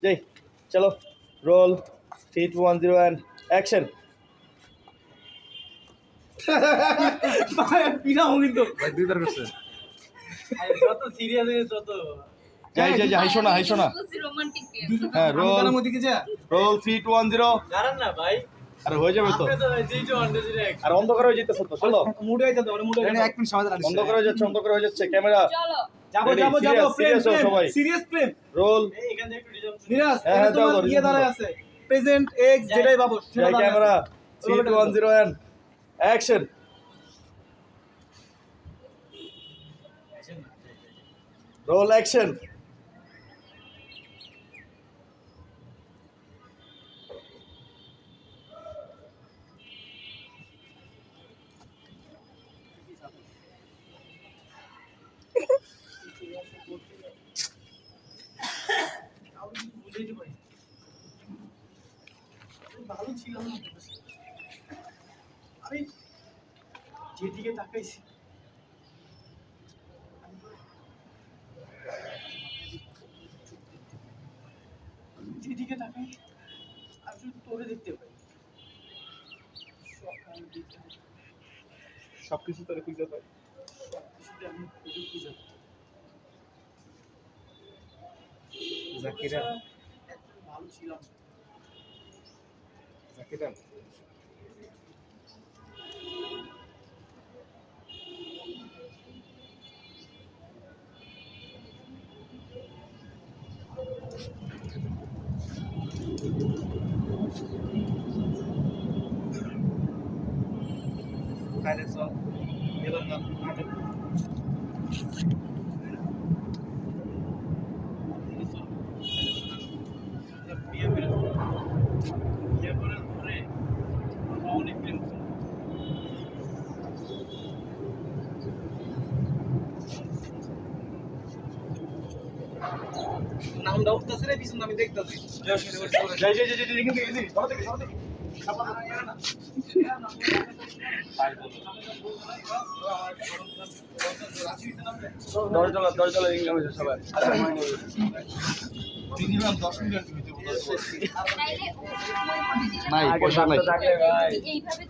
যাই চলো role 3 2 1 0 and action ভাই পিনাও কিন্তু ভাই দুইবার করছে যত সিরিয়াস হয়ে যত যাই যাই হাইশো না রোমান্টিক হ্যাঁ রোল কারণ ওদিকে যা রোল 3 2 1 0 দাঁড়ান না ভাই আরে হয়ে যাবে তো আপনি তো ভাই জিজো আন্ডার ডিরেক্ট আর অন্ধকার হয়ে যেতেছে তো চলো মুডে আইতা দাও মুডে এটা এক মিনিট সময় দেন অন্ধকার হয়ে যাচ্ছে ক্যামেরা চলো যাবো Ready, যাবো যাবো serious, প্রেম serious হও সবাই। সিরিয়াস প্রেম রোল এই এখানে একটু ডিজাম হ্যাঁ, নিরাজ এটা হ্যাঁ, দাও, তোমার দাও, ইয়ে দাও। দাঁড়ায় আছে প্রেজেন্ট এক্স যেটাই পাবো সেটা যাই দাঁড়ায় ক্যামেরা আছে। 3 2 1 0 এন্ড অ্যাকশন রোল অ্যাকশন বুঝাইতে পারি ভালো ছিলাম না আমি যেদিকে তাকাইছি যেদিকে তাকাই আমি শুধু তোরে দেখতে পাই সবকিছু তোরে খুঁজে পাই সবকিছুতে আমি তোকে খুঁজে পাই জাকিরা এত ভালো ছিলাম না। জাকিরা তাহলে চল এবার না বিয়ে করে বিয়ে করার পরে অনেক প্রেম করলাম। নামটা উঠতেছে রে পিছন আমি দেখতেছি যাই যাই যাই যাই এখান থেকে ধরো থেকে দরজা ইনকাম হয়েছে সবাই মিনিমাম 10 মিনিট তাইলে নাই পয়সা নাই এইভাবে